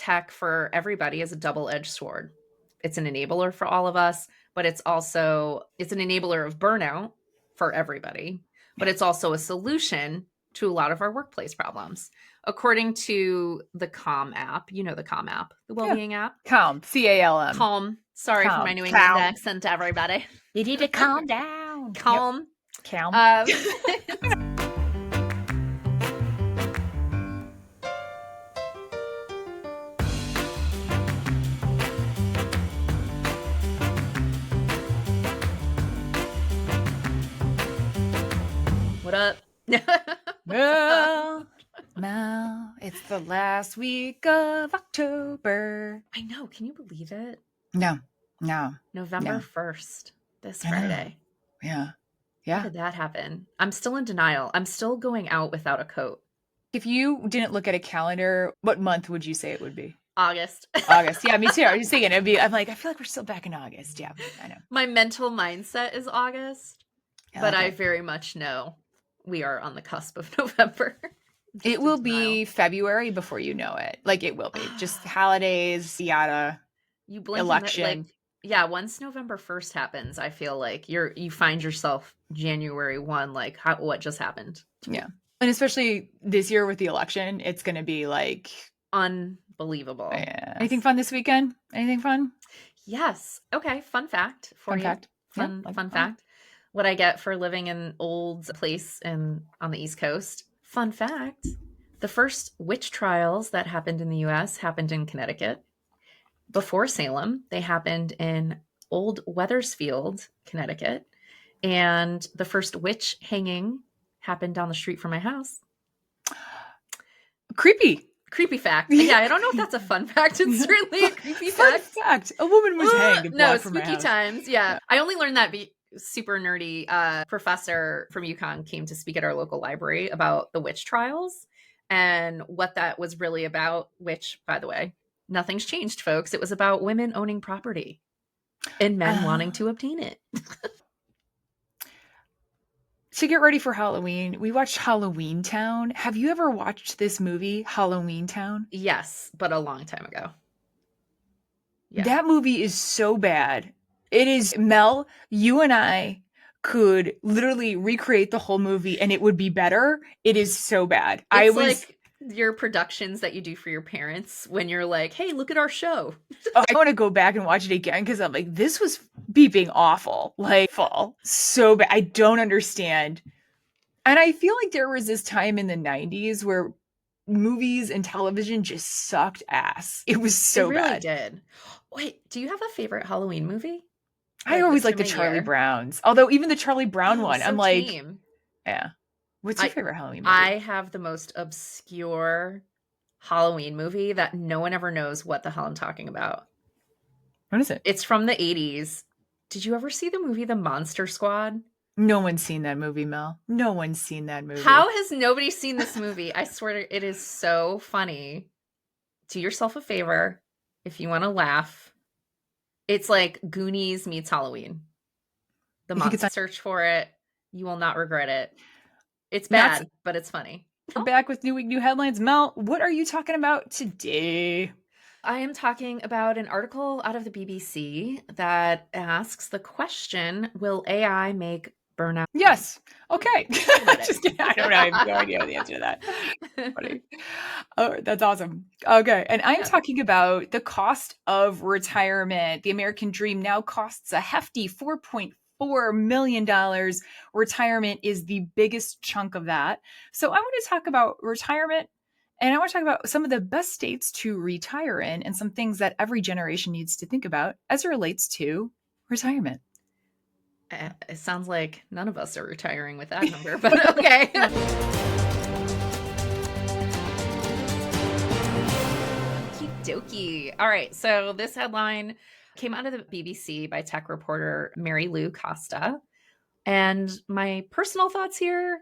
tech for everybody is a double-edged sword. It's an enabler for all of us, but it's an enabler of burnout for everybody, but it's also a solution to a lot of our workplace problems. According to the Calm app, the Calm app, the well-being app. Calm, C-A-L-M. Calm. Sorry Calm. for my New England accent to everybody. You need to calm down. Calm. Yep. Calm. What up? Mel, it's the last week of October. I know. Can you believe it? No. November 1st, this Friday. Yeah. How did that happen? I'm still in denial. I'm still going out without a coat. If you didn't look at a calendar, what month would you say it would be? August. Yeah, me too. I was thinking I'm like, I feel like we're still back in August. Yeah, I know. My mental mindset is August, but I very much know we are on the cusp of November. It will be February before you know it. Like, it will be. Just holidays, yada. You blink election. Once November 1st happens, I feel like you find yourself January 1, like, what just happened? Yeah. And especially this year with the election, it's going to be like unbelievable. Yeah. Anything fun this weekend? Anything fun? Yes. Okay. Fun fact for you. Fun fact. What I get for living in an old place on the East Coast. Fun fact. The first witch trials that happened in the U.S. happened in Connecticut. Before Salem, they happened in Old Wethersfield, Connecticut. And the first witch hanging happened down the street from my house. Creepy fact. Yeah, I don't know if that's a fun fact. It's certainly a creepy fact. A woman was hanged. No, spooky times. Yeah. I only learned that super nerdy professor from UConn came to speak at our local library about the witch trials and what that was really about, which, by the way, nothing's changed, folks. It was about women owning property and men wanting to obtain it. To get ready for Halloween, we watched Halloween Town. Have you ever watched this movie, Halloween Town? Yes, but a long time ago. Yeah. That movie is so bad. It is, Mel, you and I could literally recreate the whole movie and it would be better. It is so bad. It's like your productions that you do for your parents when you're like, hey, look at our show. I want to go back and watch it again because I'm like, this was beeping awful. Like, so bad. I don't understand. And I feel like there was this time in the 90s where movies and television just sucked ass. It was so bad. It really did. Wait, do you have a favorite Halloween movie? I always like the Charlie Browns. Although even the Charlie Brown one, I'm like, yeah. What's your favorite Halloween movie? I have the most obscure Halloween movie that no one ever knows what the hell I'm talking about. What is it? It's from the 80s. Did you ever see the movie The Monster Squad? No one's seen that movie, Mel. No one's seen that movie. How has nobody seen this movie? I swear it is so funny. Do yourself a favor if you want to laugh. It's like Goonies meets Halloween. Search for it. You will not regret it. It's bad, but it's funny. We're back with New Week, New Headlines. Mel, what are you talking about today? I am talking about an article out of the BBC that asks the question, will AI make burnout? Yes. Okay. Just kidding. I don't know. I have no idea the answer to that. Funny. Oh, that's awesome. Okay. And I'm talking about the cost of retirement. The American dream now costs a hefty $4.4 million. Retirement is the biggest chunk of that. So I want to talk about retirement, and I want to talk about some of the best states to retire in and some things that every generation needs to think about as it relates to retirement. It sounds like none of us are retiring with that number, but okay. Okie dokie. All right. So this headline came out of the BBC by tech reporter Mary Lou Costa. And my personal thoughts here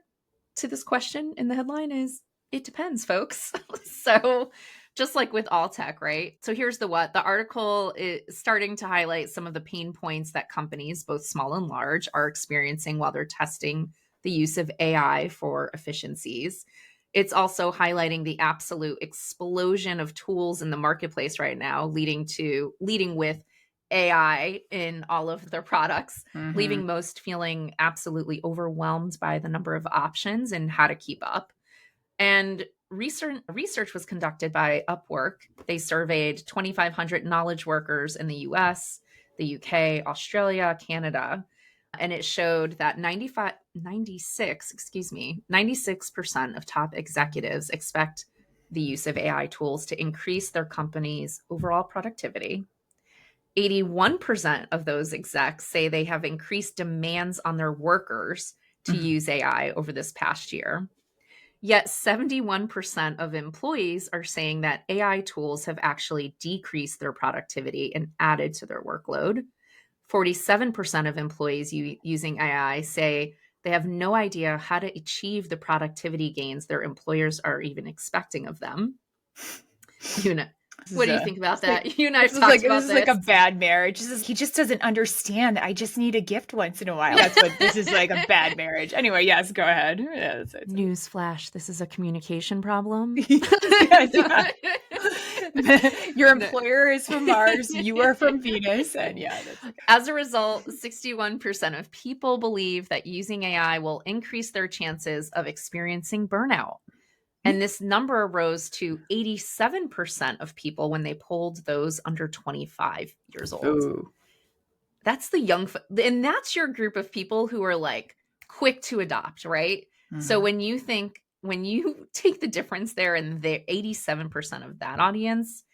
to this question in the headline is, it depends, folks. So just like with all tech, right? So here's the what. The article is starting to highlight some of the pain points that companies, both small and large, are experiencing while they're testing the use of AI for efficiencies. It's also highlighting the absolute explosion of tools in the marketplace right now, leading with AI in all of their products, leaving most feeling absolutely overwhelmed by the number of options and how to keep up. And research was conducted by Upwork. They surveyed 2,500 knowledge workers in the US, the UK, Australia, Canada, and it showed that 96% of top executives expect the use of AI tools to increase their company's overall productivity. 81% of those execs say they have increased demands on their workers to use AI over this past year. Yet 71% of employees are saying that AI tools have actually decreased their productivity and added to their workload. 47% of employees using AI say they have no idea how to achieve the productivity gains their employers are even expecting of them. What do you think about that? You and I have talked about this. This is like a bad marriage. He just doesn't understand that I just need a gift once in a while. That's what this is, like a bad marriage. Anyway, yes, go ahead. Yeah, Newsflash, this is a communication problem. Yeah. Your employer is from Mars, you are from Venus, and that's okay. As a result, 61% of people believe that using AI will increase their chances of experiencing burnout. And this number rose to 87% of people when they polled those under 25 years old. Ooh. That's the young, and that's your group of people who are like quick to adopt, right? So when you take the difference there, and the 87% of that audience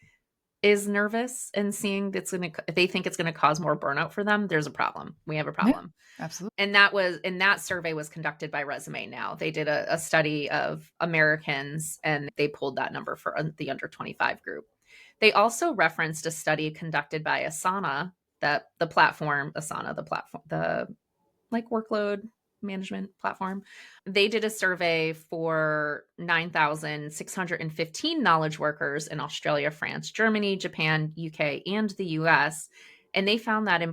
is nervous and seeing if they think it's going to cause more burnout for them, there's a problem. We have a problem. Yeah, absolutely. And that survey was conducted by Resume Now. They did a study of Americans, and they pulled that number for the under 25 group. They also referenced a study conducted by Asana, the workload management platform. They did a survey for 9,615 knowledge workers in Australia, France, Germany, Japan, UK, and the US. And they found that some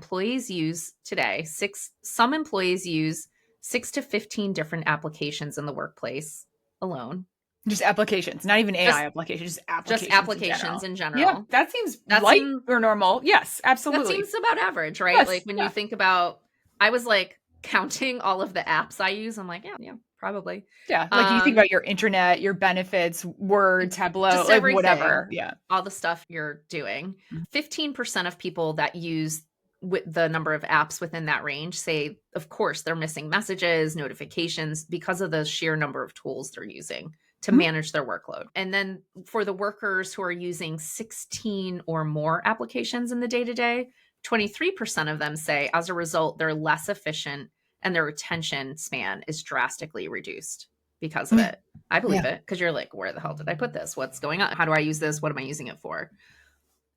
employees use 6 to 15 different applications in the workplace alone. Just applications, not even AI applications, just applications in general. Yeah, that seems light or normal. Yes, absolutely. That seems about average, right? Yes, like when you think about, I was like counting all of the apps I use. I'm like, yeah, probably. Yeah, like you think about your internet, your benefits, Word, Tableau, like whatever. Yeah, all the stuff you're doing. 15% of people that use with the number of apps within that range say, of course, they're missing messages, notifications because of the sheer number of tools they're using to manage their workload. And then for the workers who are using 16 or more applications in the day-to-day, 23% of them say as a result, they're less efficient and their attention span is drastically reduced because of it. I believe it, because you're like, where the hell did I put this? What's going on? How do I use this? What am I using it for?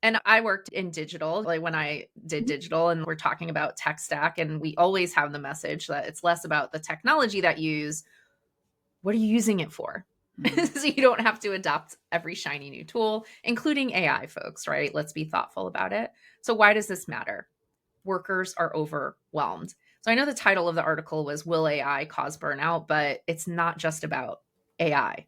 And I worked in digital, like when I did digital, and we're talking about tech stack, and we always have the message that it's less about the technology that you use. What are you using it for? So you don't have to adopt every shiny new tool, including AI, folks, right? Let's be thoughtful about it. So why does this matter? Workers are overwhelmed. So I know the title of the article was Will AI Cause Burnout? But it's not just about AI.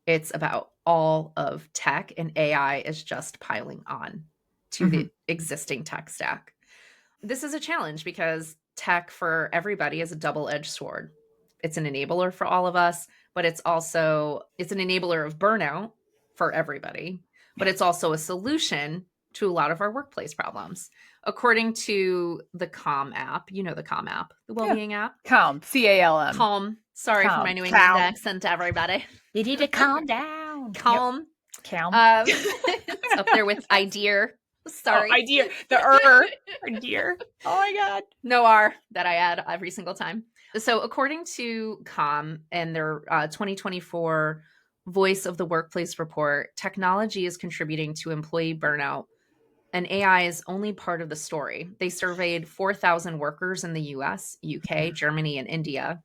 It's about all of tech, and AI is just piling on to the existing tech stack. This is a challenge because tech for everybody is a double-edged sword. It's an enabler for all of us, but it's an enabler of burnout for everybody, but it's also a solution to a lot of our workplace problems. According to the Calm app, the Calm app, the well-being app. Calm, C-A-L-M. Calm. Sorry for my New England accent to everybody. You need to calm down. Calm. Yep. Calm. It's up there with idea. Sorry. Idea. The idea. Oh my God. No R that I add every single time. So according to Calm and their 2024 Voice of the Workplace report, technology is contributing to employee burnout, and AI is only part of the story. They surveyed 4,000 workers in the US, UK, Germany, and India,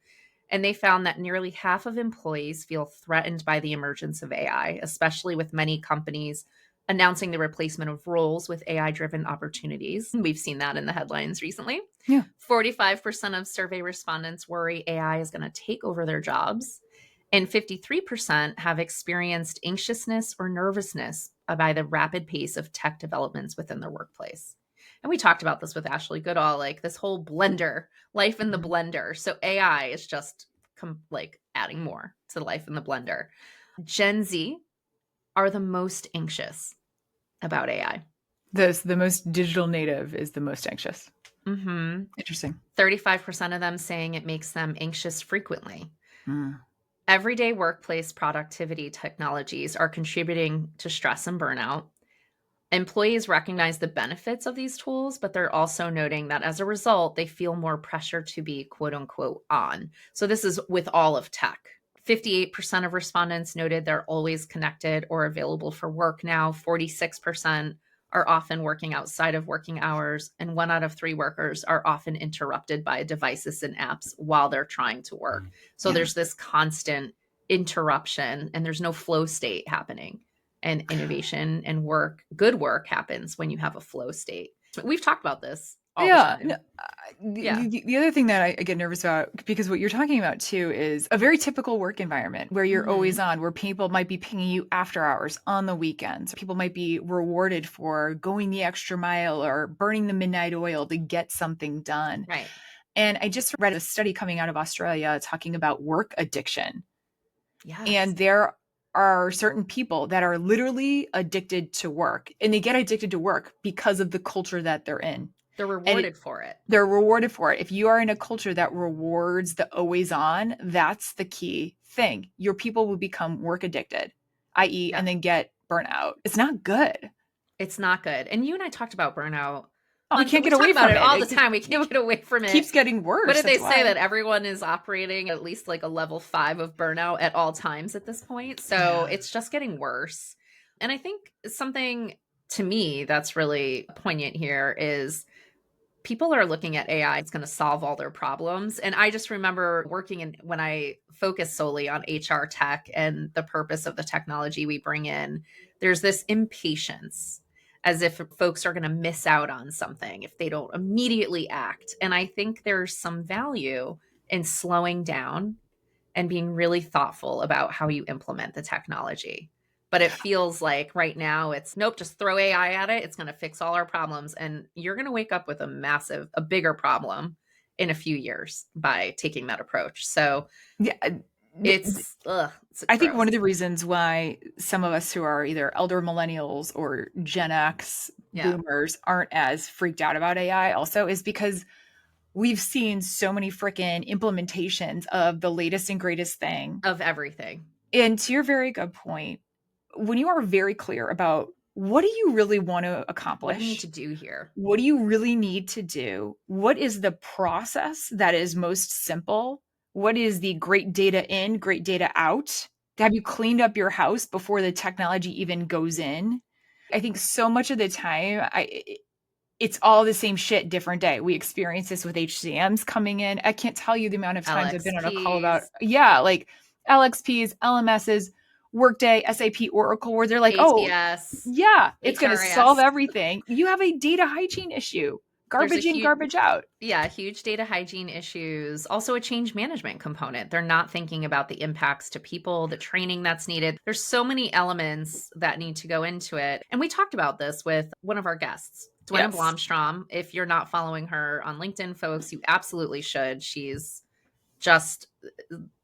and they found that nearly half of employees feel threatened by the emergence of AI, especially with many companies announcing the replacement of roles with AI-driven opportunities. We've seen that in the headlines recently. Yeah. 45% of survey respondents worry AI is going to take over their jobs. And 53% have experienced anxiousness or nervousness by the rapid pace of tech developments within their workplace. And we talked about this with Ashley Goodall, like this whole blender, life in the blender. So AI is just like adding more to life in the blender. Gen Z are the most anxious about AI. The most digital native is the most anxious. Mm-hmm. Interesting. 35% of them saying it makes them anxious frequently. Everyday workplace productivity technologies are contributing to stress and burnout. Employees recognize the benefits of these tools, but they're also noting that as a result, they feel more pressure to be quote unquote on. So this is with all of tech. 58% of respondents noted they're always connected or available for work now. 46% are often working outside of working hours, and 1 out of 3 workers are often interrupted by devices and apps while they're trying to work. So there's this constant interruption and there's no flow state happening. And innovation and good work happens when you have a flow state. We've talked about this all the time. The other thing that I get nervous about, because what you're talking about too is a very typical work environment where you're always on, where people might be pinging you after hours on the weekends. People might be rewarded for going the extra mile or burning the midnight oil to get something done. Right. And I just read a study coming out of Australia talking about work addiction. Yes. And there are certain people that are literally addicted to work, and they get addicted to work because of the culture that they're in. They're rewarded for it. They're rewarded for it. If you are in a culture that rewards the always on, that's the key thing. Your people will become work addicted, i.e., and then get burnout. It's not good. It's not good. And you and I talked about burnout. We can't get away from it all the time. We can't get away from it. Keeps getting worse. What did they say? That everyone is operating at least like a level 5 of burnout at all times at this point. So it's just getting worse. And I think something to me that's really poignant here is people are looking at AI. It's going to solve all their problems. And I just remember working when I focus solely on HR tech and the purpose of the technology we bring in, there's this impatience as if folks are going to miss out on something if they don't immediately act. And I think there's some value in slowing down and being really thoughtful about how you implement the technology. But it feels like right now it's nope, just throw AI at it. It's going to fix all our problems. And you're going to wake up with a bigger problem in a few years by taking that approach. So it's I think one of the reasons why some of us who are either elder millennials or Gen X boomers aren't as freaked out about AI also is because we've seen so many freaking implementations of the latest and greatest thing of everything. And to your very good point, when you are very clear about what do you really want to accomplish? What do you need to do here? What do you really need to do? What is the process that is most simple? What is the great data in, great data out? Have you cleaned up your house before the technology even goes in? I think so much of the time, it's all the same shit, different day. We experience this with HCMs coming in. I can't tell you the amount of times I've been on a call about, like LXPs, LMSs, Workday, SAP, Oracle, where they're like, ATS, it's going to solve everything. You have a data hygiene issue. Garbage in, garbage out. Yeah, huge data hygiene issues. Also a change management component. They're not thinking about the impacts to people, the training that's needed. There's so many elements that need to go into it. And we talked about this with one of our guests, Dwayne Blomstrom. If you're not following her on LinkedIn, folks, you absolutely should. She's just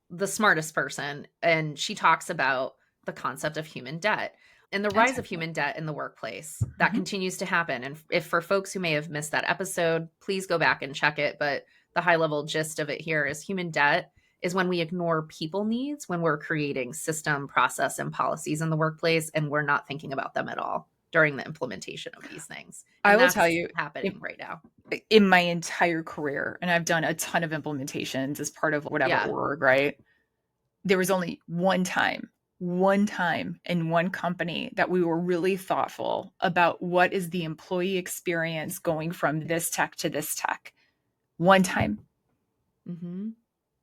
the smartest person. And she talks about the concept of human debt and the rise of human debt in the workplace. That continues to happen. And if for folks who may have missed that episode, please go back and check it. But the high level gist of it here is human debt is when we ignore people needs, when we're creating system, process, and policies in the workplace, and we're not thinking about them at all during the implementation of these things. And I will tell you, happening right now. In my entire career, and I've done a ton of implementations as part of whatever org, right? There was only one time in one company that we were really thoughtful about what is the employee experience going from this tech to this tech. One time.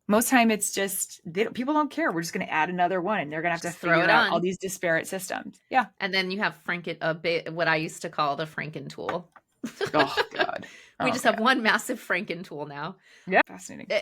Most time it's just people don't care. We're just going to add another one, and they're going to have to figure out all these disparate systems. Yeah, and then you have what I used to call the Franken tool. Oh, God. We just have one massive Franken tool now. Yeah. Fascinating.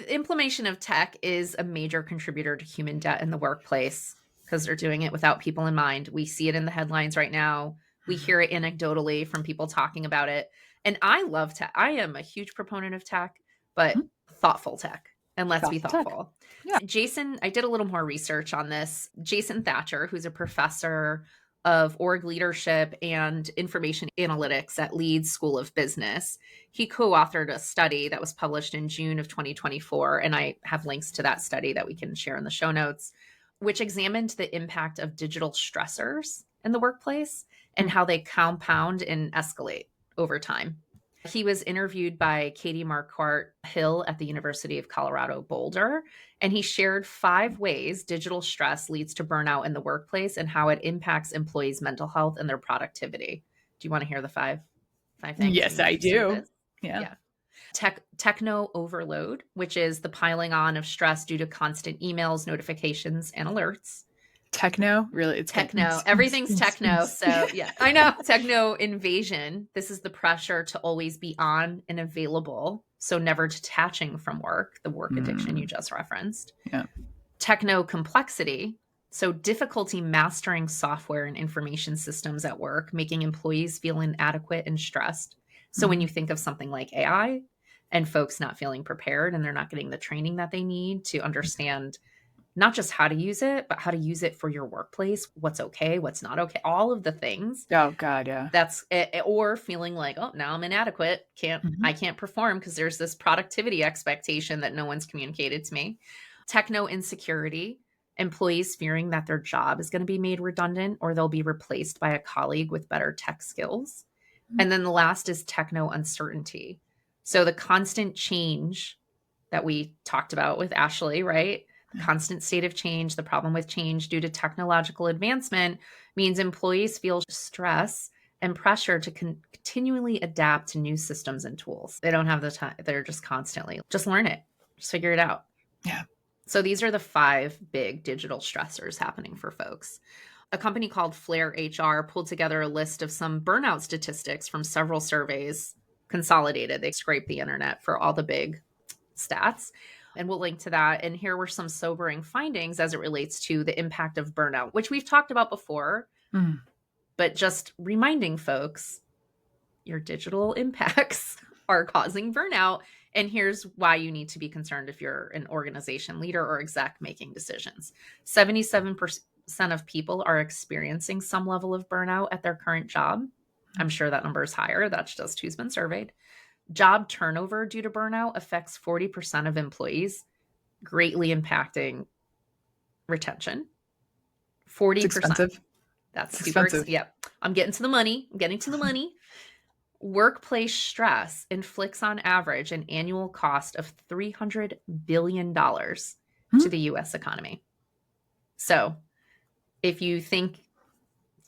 Implementation of tech is a major contributor to human debt in the workplace because they're doing it without people in mind. We see it in the headlines right now. We hear it anecdotally from people talking about it. And I love tech. I am a huge proponent of tech, but thoughtful tech. And let's be thoughtful. Yeah. Jason, I did a little more research on this. Jason Thatcher, who's a professor of org leadership and information analytics at Leeds School of Business, he co-authored a study that was published in June of 2024. And I have links to that study that we can share in the show notes, which examined the impact of digital stressors in the workplace and how they compound and escalate over time. He was interviewed by Katie Marquardt Hill at the University of Colorado Boulder, and he shared 5 ways digital stress leads to burnout in the workplace and how it impacts employees' mental health and their productivity. Do you want to hear the 5 things? Yes, I do. Yeah. Techno overload, which is the piling on of stress due to constant emails, notifications, and alerts. Techno, really? It's techno. Everything's techno. So yeah, I know. Techno invasion. This is the pressure to always be on and available. So never detaching from work, the work addiction you just referenced. Yeah. Techno complexity. So difficulty mastering software and information systems at work, making employees feel inadequate and stressed. So when you think of something like AI and folks not feeling prepared and they're not getting the training that they need to understand not just how to use it, but how to use it for your workplace, what's okay, what's not okay, all of the things. Oh, God, yeah. That's it. Or feeling like, oh, now I'm inadequate. I can't perform because there's this productivity expectation that no one's communicated to me. Techno insecurity, employees fearing that their job is going to be made redundant or they'll be replaced by a colleague with better tech skills. And then the last is techno uncertainty. So the constant change that we talked about with Ashley, right? Constant state of change, the problem with change due to technological advancement means employees feel stress and pressure to continually adapt to new systems and tools. They don't have the time. They're just constantly, just learn it, just figure it out. Yeah. So these are the 5 big digital stressors happening for folks. A company called Flare HR pulled together a list of some burnout statistics from several surveys, consolidated. They scraped the internet for all the big stats. And we'll link to that. And here were some sobering findings as it relates to the impact of burnout, which we've talked about before, but just reminding folks, your digital impacts are causing burnout. And here's why you need to be concerned if you're an organization leader or exec making decisions. 77% of people are experiencing some level of burnout at their current job. I'm sure that number is higher. That's just who's been surveyed. Job turnover due to burnout affects 40% of employees, greatly impacting retention. 40%. It's expensive. That's super expensive. Yep. I'm getting to the money. Workplace stress inflicts on average an annual cost of $300 billion to the U.S. economy. So if you think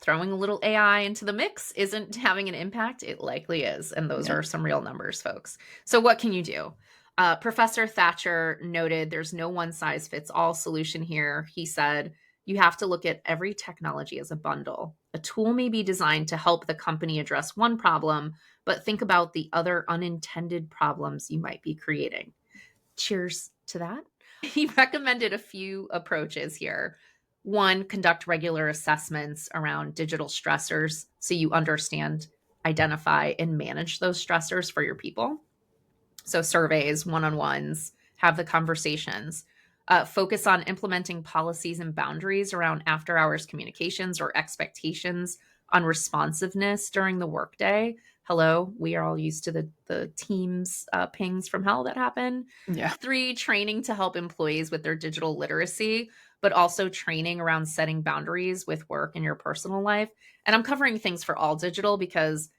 throwing a little AI into the mix isn't having an impact, it likely is. And those are some real numbers, folks. So what can you do? Professor Thatcher noted there's no one-size-fits-all solution here. He said, you have to look at every technology as a bundle. A tool may be designed to help the company address one problem, but think about the other unintended problems you might be creating. Cheers to that. He recommended a few approaches here. 1, conduct regular assessments around digital stressors so you understand, identify, and manage those stressors for your people. So surveys, one-on-ones, have the conversations. Focus on implementing policies and boundaries around after-hours communications or expectations on responsiveness during the workday. Hello, we are all used to the Teams pings from hell that happen. Yeah. 3, training to help employees with their digital literacy, but also training around setting boundaries with work and your personal life. And I'm covering things for all digital because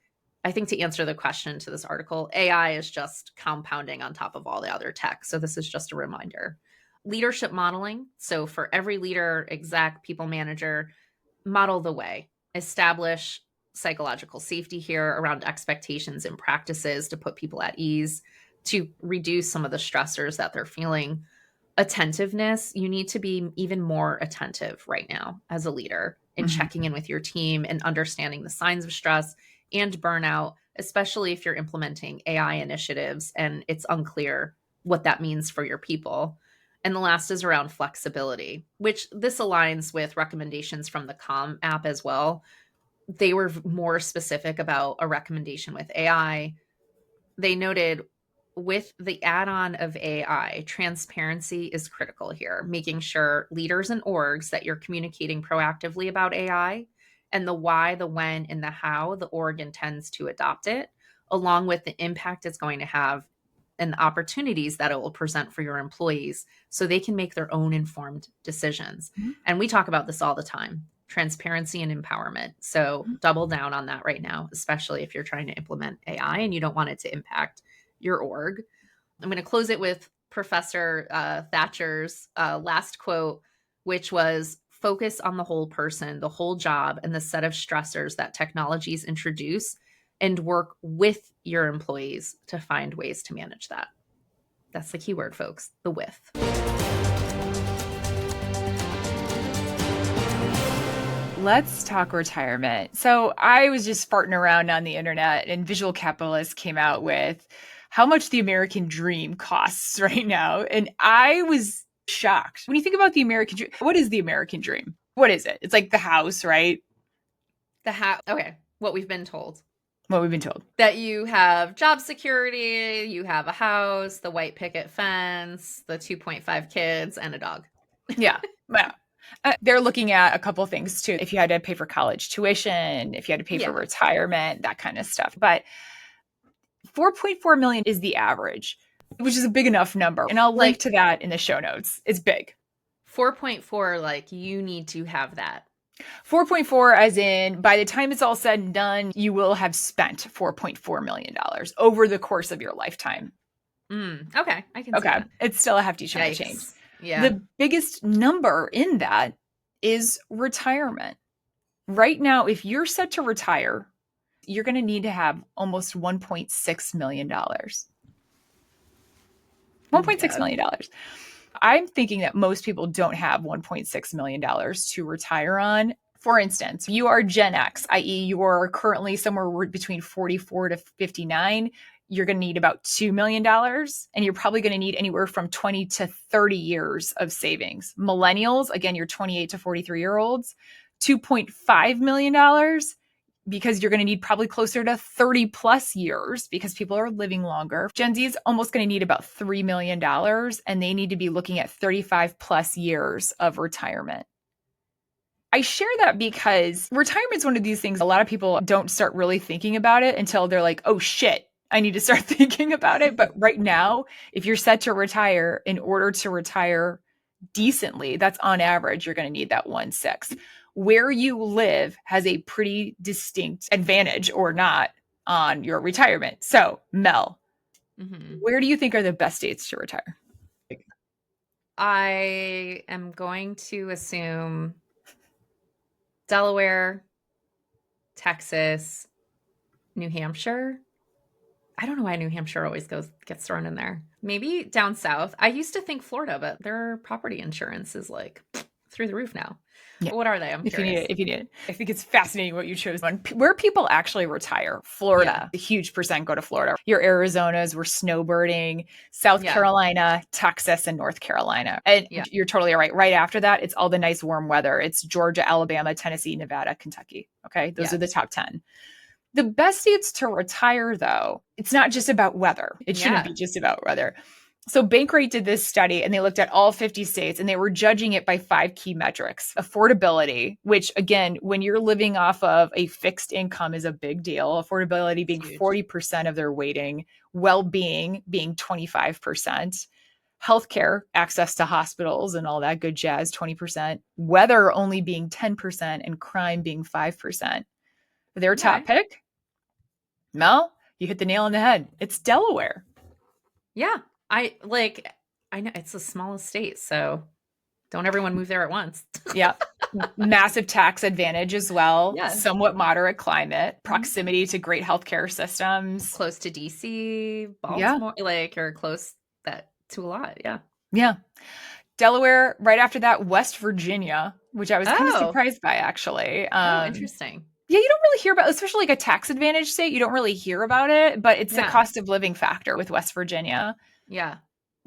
I think to answer the question to this article, AI is just compounding on top of all the other tech. So this is just a reminder. Leadership modeling. So for every leader, exec, people manager, model the way. Establish psychological safety here around expectations and practices to put people at ease, to reduce some of the stressors that they're feeling. Attentiveness. You need to be even more attentive right now as a leader in checking in with your team and understanding the signs of stress and burnout, especially if you're implementing AI initiatives and it's unclear what that means for your people. And the last is around flexibility, which this aligns with recommendations from the Calm app as well. They were more specific about a recommendation with AI. They noted with the add-on of AI, transparency is critical here, making sure leaders and orgs that you're communicating proactively about AI and the why, the when, and the how the org intends to adopt it, along with the impact it's going to have and the opportunities that it will present for your employees so they can make their own informed decisions. Mm-hmm. And we talk about this all the time, transparency and empowerment. So double down on that right now, especially if you're trying to implement AI and you don't want it to impact your org. I'm going to close it with Professor Thatcher's last quote, which was, focus on the whole person, the whole job, and the set of stressors that technologies introduce, and work with your employees to find ways to manage that. That's the key word, folks, the with. Let's talk retirement. So I was just farting around on the internet, and Visual Capitalist came out with how much the American dream costs right now. And I was shocked. When you think about the American dream, what is the American dream? What is it? It's like the house, right? The house. Okay. What we've been told. That you have job security, you have a house, the white picket fence, the 2.5 kids, and a dog. Yeah. Wow. They're looking at a couple things too. If you had to pay for college tuition, if you had to pay for retirement, that kind of stuff. But 4.4 million is the average, which is a big enough number. And I'll link to that in the show notes. It's big. 4.4, like you need to have that. 4.4 as in by the time it's all said and done, you will have spent $4.4 million over the course of your lifetime. Okay. I can see that. It's still a hefty chunk of change. Yeah. The biggest number in that is retirement. Right now, if you're set to retire, you're going to need to have almost $1.6 million. $1.6 million. I'm thinking that most people don't have $1.6 million to retire on. For instance, you are Gen X, i.e. you are currently somewhere between 44 to 59. You're going to need about $2 million, and you're probably going to need anywhere from 20 to 30 years of savings. Millennials, again, you're 28 to 43-year-olds, $2.5 million, because you're going to need probably closer to 30 plus years because people are living longer. Gen Z is almost going to need about $3 million, and they need to be looking at 35 plus years of retirement. I share that because retirement is one of these things a lot of people don't start really thinking about it until they're like, oh shit, I need to start thinking about it. But right now, if you're set to retire, in order to retire decently, that's on average, you're going to need that 1.6. Where you live has a pretty distinct advantage or not on your retirement. So, Mel, where do you think are the best states to retire? I am going to assume Delaware, Texas, New Hampshire. I don't know why New Hampshire always gets thrown in there. Maybe down south. I used to think Florida, but their property insurance is like through the roof now. Yeah. What are they? I'm curious. If you need it. I think it's fascinating what you chose. Where people actually retire. Florida, a huge percent go to Florida. Your Arizonas were snowbirding, South Carolina, Texas, and North Carolina. And you're totally right. Right after that, it's all the nice warm weather. It's Georgia, Alabama, Tennessee, Nevada, Kentucky. Okay. Those are the top 10. The best states to retire, though, it's not just about weather. It shouldn't be just about weather. So Bankrate did this study and they looked at all 50 states and they were judging it by 5 key metrics. Affordability, which again, when you're living off of a fixed income is a big deal. Affordability being 40% of their weighting, well-being being 25%, healthcare, access to hospitals and all that good jazz, 20%, weather only being 10%, and crime being 5%. Their top pick, Mel, you hit the nail on the head. It's Delaware. Yeah. I know it's the smallest state, so don't everyone move there at once. Massive tax advantage as well. Somewhat moderate climate, proximity to great healthcare systems. Close to DC, Baltimore, you're close to a lot. Yeah. Delaware, right after that, West Virginia, which I was kind of surprised by, actually. Interesting. Yeah, you don't really hear about, especially like a tax advantage state, you don't really hear about it, but it's the cost of living factor with West Virginia. Yeah.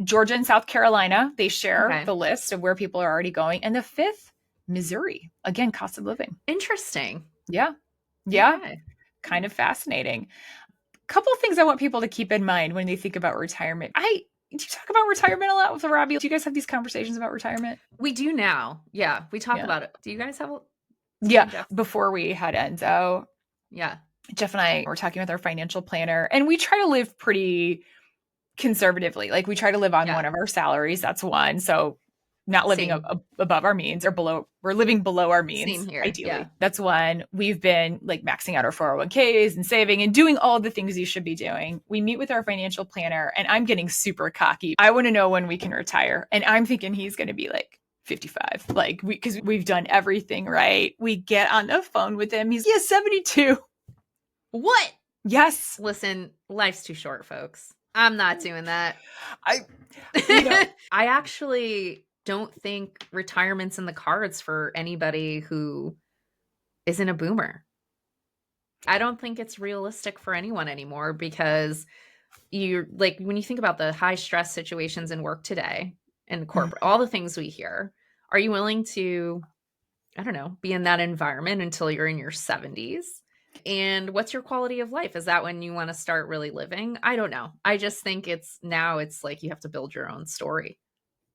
Georgia and South Carolina, they share Okay. the list of where people are already going. And the fifth, Missouri. Again, cost of living. Interesting. Yeah. Yeah. Okay. Kind of fascinating. Couple of things I want people to keep in mind when they think about retirement. Do you talk about retirement a lot with Robbie? Do you guys have these conversations about retirement? We do now. Yeah. We talk about it. Do you guys have Yeah. Before we had Enzo. Yeah. Jeff and I were talking with our financial planner, and we try to live pretty conservatively. Like we try to live on one of our salaries. That's one. So not living above our means or below, we're living below our means. Same here. Ideally. Yeah. That's one. We've been like maxing out our 401ks and saving and doing all the things you should be doing. We meet with our financial planner and I'm getting super cocky. I want to know when we can retire. And I'm thinking he's going to be like 55, like because we've done everything right. We get on the phone with him. He's 72. What? Yes. Listen, life's too short, folks. I'm not doing that. I actually don't think retirement's in the cards for anybody who isn't a boomer. I don't think it's realistic for anyone anymore because you're like, when you think about the high stress situations in work today and corporate, all the things we hear, are you willing to, I don't know, be in that environment until you're in your 70s? And what's your quality of life? Is that when you want to start really living? I don't know. I just think it's like you have to build your own story.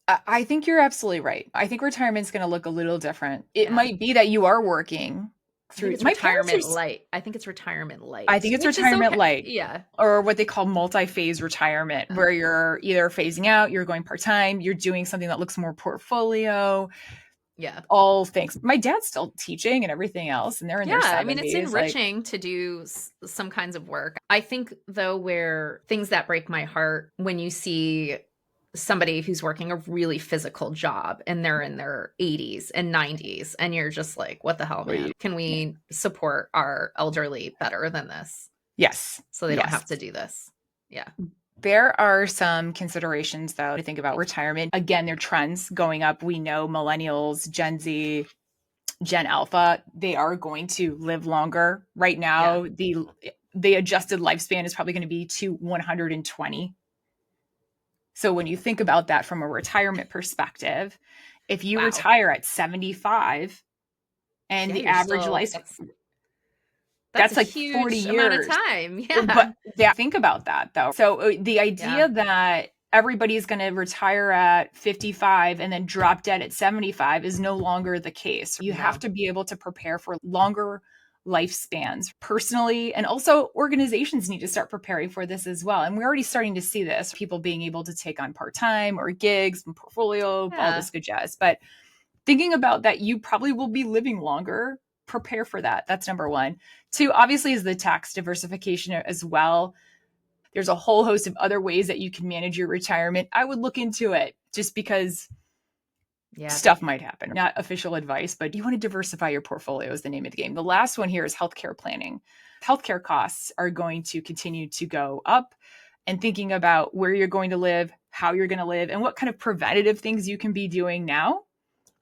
I think you're absolutely right. I think retirement's going to look a little different. It might be that you are working through retirement light. I think it's retirement light. I think it's retirement light. Yeah. Or what they call multi-phase retirement, where you're either phasing out, you're going part-time, you're doing something that looks more portfolio. Yeah. All things. My dad's still teaching and everything else, and they're in their 70s. I mean, it's enriching to do some kinds of work. I think, though, where things that break my heart when you see somebody who's working a really physical job and they're in their 80s and 90s, and you're just like, what the hell, man? Can we support our elderly better than this? Yes. So they don't have to do this. Yeah. There are some considerations, though, to think about retirement. Again, there are trends going up. We know millennials, Gen Z, Gen Alpha, they are going to live longer. Right now, the adjusted lifespan is probably going to be to 120. So when you think about that from a retirement perspective, if you retire at 75 and the average lifespan, that's like 40 years amount of time. Yeah. But think about that, though. So the idea that everybody's going to retire at 55 and then drop dead at 75 is no longer the case. You have to be able to prepare for longer lifespans personally, and also organizations need to start preparing for this as well. And we're already starting to see this, people being able to take on part-time or gigs and portfolio, all this good jazz. But thinking about that, you probably will be living longer. Prepare for that. That's number one. Two, obviously, is the tax diversification as well. There's a whole host of other ways that you can manage your retirement. I would look into it just because stuff might happen. Not official advice, but you want to diversify your portfolio is the name of the game. The last one here is healthcare planning. Healthcare costs are going to continue to go up, and thinking about where you're going to live, how you're going to live, and what kind of preventative things you can be doing now.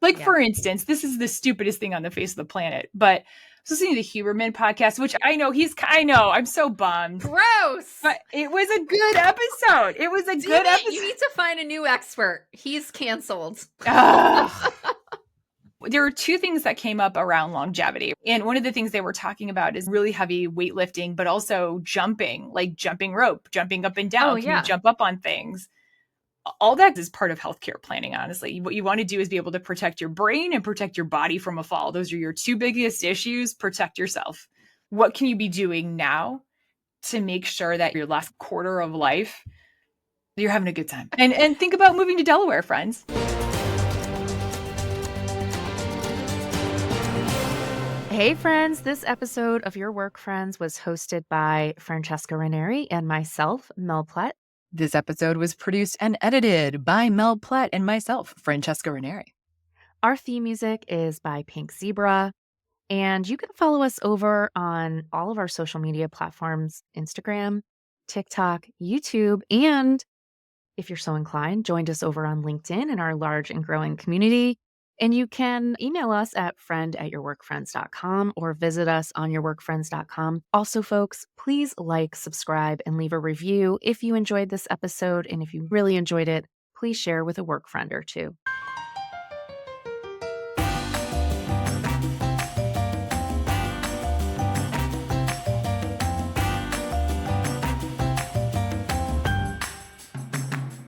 Like, for instance, this is the stupidest thing on the face of the planet, but I was listening to the Huberman podcast, which I know I'm so bummed. Gross. But it was a good episode. It was a good episode. You need to find a new expert. He's canceled. There were two things that came up around longevity. And one of the things they were talking about is really heavy weightlifting, but also jumping, like jumping rope, jumping up and down. Can you jump up on things? All that is part of healthcare planning, honestly. What you want to do is be able to protect your brain and protect your body from a fall. Those are your two biggest issues. Protect yourself. What can you be doing now to make sure that your last quarter of life, you're having a good time? And think about moving to Delaware, friends. Hey, friends. This episode of Your Work Friends was hosted by Francesca Ranieri and myself, Mel Platt. This episode was produced and edited by Mel Platt and myself, Francesca Ranieri. Our theme music is by Pink Zebra. And you can follow us over on all of our social media platforms, Instagram, TikTok, YouTube, and if you're so inclined, join us over on LinkedIn in our large and growing community. And you can email us at friend@yourworkfriends.com or visit us on yourworkfriends.com. Also, folks, please like, subscribe, and leave a review if you enjoyed this episode. And if you really enjoyed it, please share with a work friend or two.